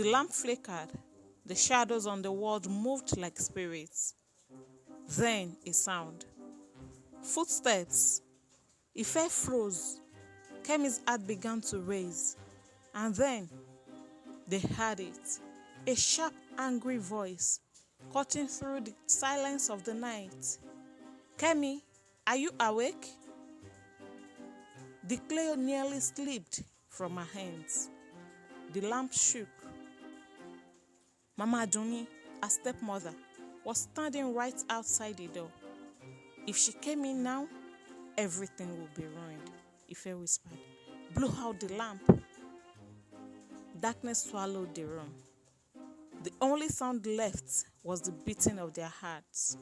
The lamp flickered. The shadows on the wall moved like spirits. Then a sound. Footsteps. Ife froze. Kemi's heart began to race. And then they heard it. A sharp, angry voice cutting through the silence of the night. Kemi, are you awake? The clay nearly slipped from her hands. The lamp shook. Mama Aduni, her stepmother, was standing right outside the door. If she came in now, everything would be ruined, Ife whispered. Blow out the lamp. Darkness swallowed the room. The only sound left was the beating of their hearts.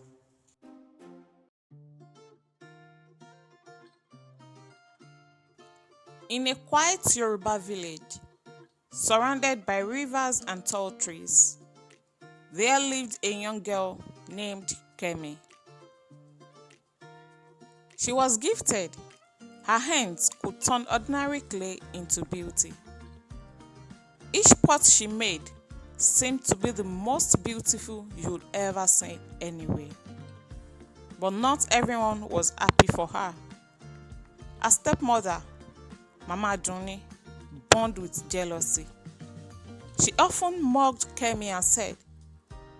In a quiet Yoruba village, surrounded by rivers and tall trees, there lived a young girl named Kemi. She was gifted. Her hands could turn ordinary clay into beauty. Each pot she made seemed to be the most beautiful you'd ever see anywhere. But not everyone was happy for her. Her stepmother, Mama Aduni, burned with jealousy. She often mocked Kemi and said,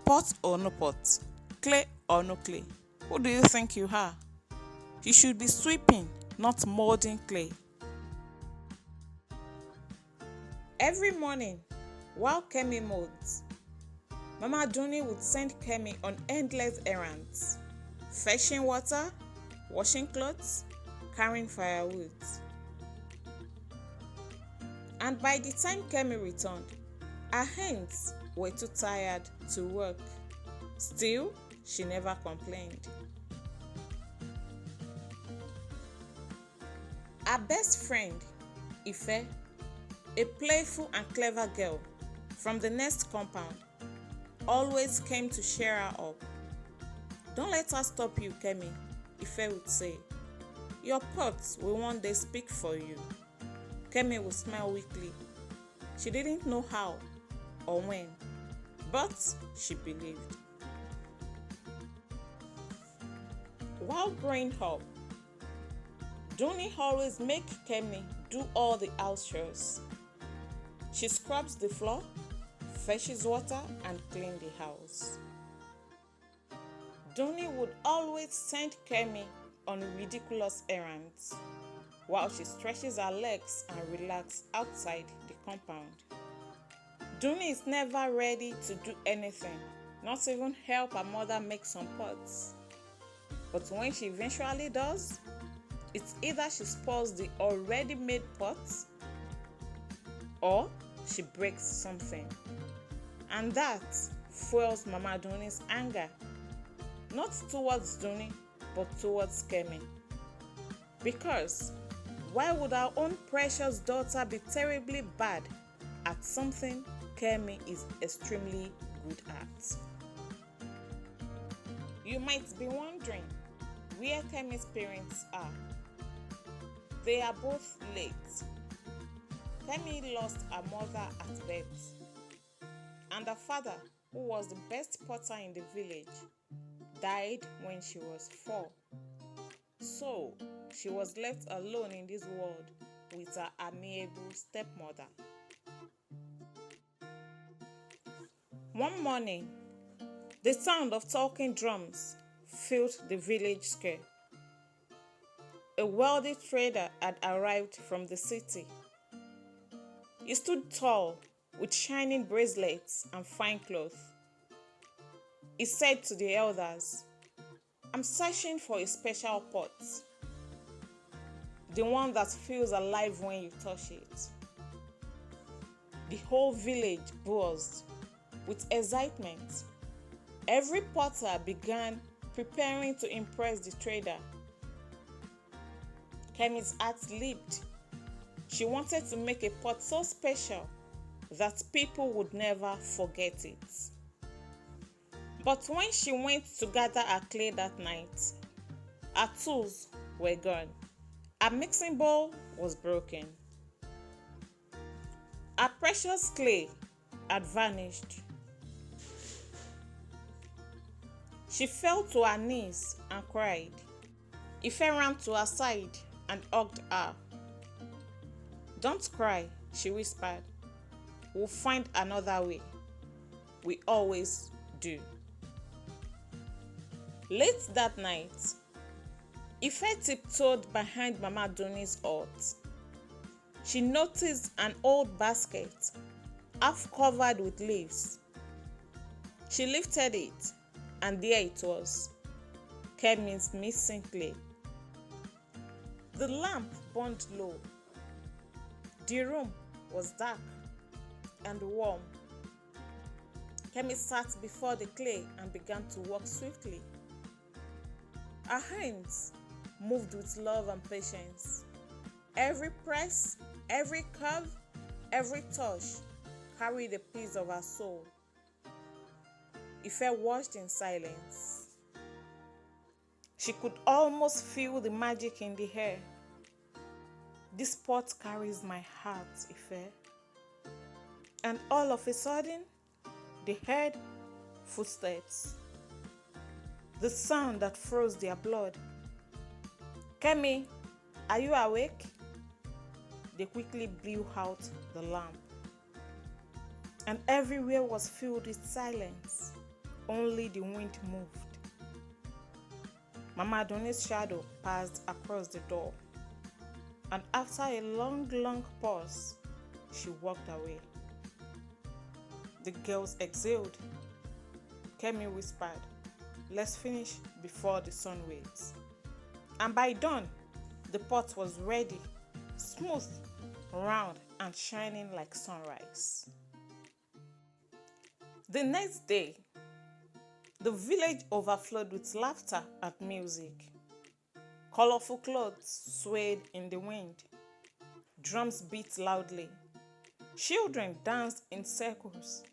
"Pot or no pot, clay or no clay, who do you think you are? You should be sweeping, not molding clay." Every morning, while Kemi molds, Mama Aduni would send Kemi on endless errands, fetching water, washing clothes, carrying firewood. And by the time Kemi returned, her hands were too tired to work. Still, she never complained. Her best friend, Ife, a playful and clever girl from the next compound, always came to cheer her up. "Don't let her stop you, Kemi," Ife would say. "Your pots will one day speak for you." Kemi would smile weakly. She didn't know how or when, but she believed. While growing up, Duni always makes Kemi do all the house chores. She scrubs the floor, fetches water, and cleans the house. Duni would always send Kemi on ridiculous errands while she stretches her legs and relaxes outside the compound. Duni is never ready to do anything, not even help her mother make some pots. But when she eventually does, it's either she spoils the already made pots or she breaks something. And that fuels Mama Duni's anger, not towards Duni, but towards Kemi. Because why would our own precious daughter be terribly bad at something Kemi is extremely good at? You might be wondering where Kemi's parents are. They are both late. Kemi lost her mother at birth, and her father, who was the best potter in the village, died when she was 4. So, she was left alone in this world with her amiable stepmother. One morning, the sound of talking drums filled the village square. A wealthy trader had arrived from the city. He stood tall with shining bracelets and fine clothes. He said to the elders, "I'm searching for a special pot, the one that feels alive when you touch it." The whole village buzzed with excitement. Every potter began preparing to impress the trader. Kemi's heart leaped. She wanted to make a pot so special that people would never forget it. But when she went to gather her clay that night, her tools were gone. Her mixing bowl was broken. Her precious clay had vanished. She fell to her knees and cried. Ife ran to her side and hugged her. "Don't cry," she whispered. "We'll find another way. We always do." Late that night, Ife tiptoed behind Mama Doni's hut. She noticed an old basket, half covered with leaves. She lifted it, and there it was, Kemis' missing clay. The lamp burned low. The room was dark and warm. Kemis sat before the clay and began to work swiftly. Her hands moved with love and patience. Every press, every curve, every touch carried a piece of her soul. Ife watched in silence. She could almost feel the magic in the air. "This pot carries my heart, Ife." And all of a sudden, they heard footsteps. The sound that froze their blood. "Kemi, are you awake?" They quickly blew out the lamp, and everywhere was filled with silence. Only the wind moved. Mama Doni's shadow passed across the door, and after a long pause, she walked away. The girls exhaled. Kemi whispered, "Let's finish before the sun waits." And by dawn, the pot was ready, smooth, round, and shining like sunrise. The next day, the village overflowed with laughter and music. Colorful clothes swayed in the wind. Drums beat loudly. Children danced in circles.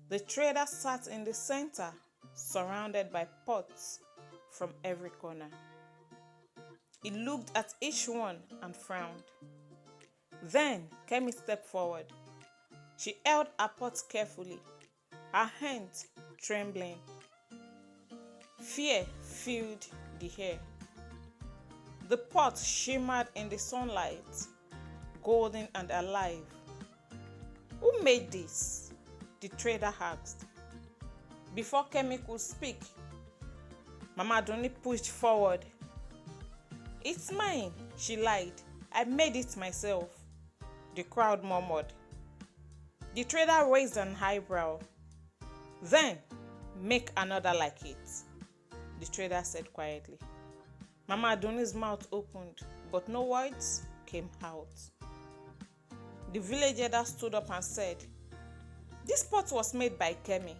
The trader sat in the center, surrounded by pots from every corner. He looked at each one and frowned. Then Kemi stepped forward. She held her pot carefully, her hands trembling. Fear filled the air. The pot shimmered in the sunlight, golden and alive. "Who made this?" the trader asked. Before Kemi could speak, Mama Doni pushed forward. "It's mine," she lied. "I made it myself," the crowd murmured. The trader raised an eyebrow. "Then make another like it," the trader said quietly. Mama Doni's mouth opened, but no words came out. The village elder stood up and said, "This pot was made by Kemi.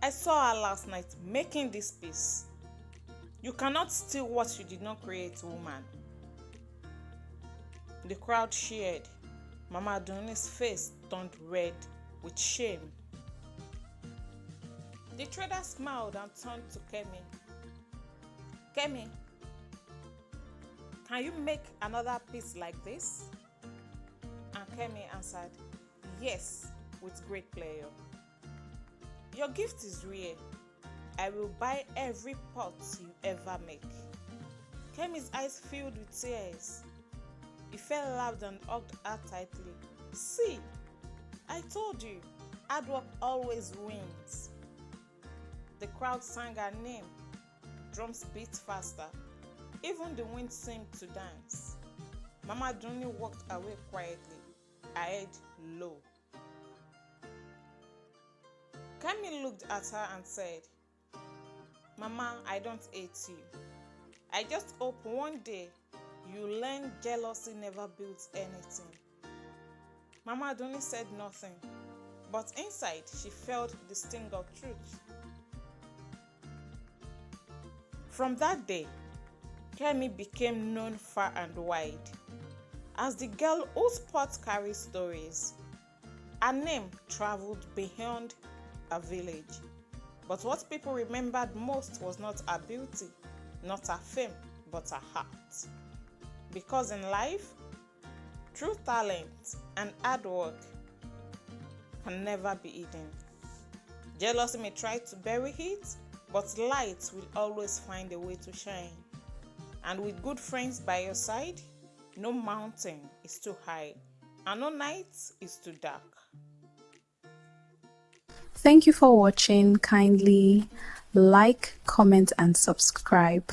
I saw her last night making this piece. You cannot steal what you did not create, woman." The crowd cheered. Mama Doni's face turned red with shame. The trader smiled and turned to Kemi. "Kemi, can you make another piece like this?" And Kemi answered, "Yes, with great pleasure. Your gift is rare. I will buy every pot you ever make." Kemi's eyes filled with tears. He fell loud and hugged her tightly. "See, I told you, hard work always wins." The crowd sang her name. Drums beat faster. Even the wind seemed to dance. Mama Doni walked away quietly, her head low. Kemi looked at her and said, "Mama, I don't hate you. I just hope one day you learn jealousy never builds anything." Mama Doni said nothing, but inside she felt the sting of truth. From that day, Kemi became known far and wide as the girl whose pot carries stories. Her name traveled beyond her village, but what people remembered most was not her beauty, not her fame, but her heart. Because in life, through talent and hard work, can never be hidden. Jealousy may try to bury it, but light will always find a way to shine. And with good friends by your side, no mountain is too high, and no night is too dark. Thank you for watching. Kindly like, comment, and subscribe.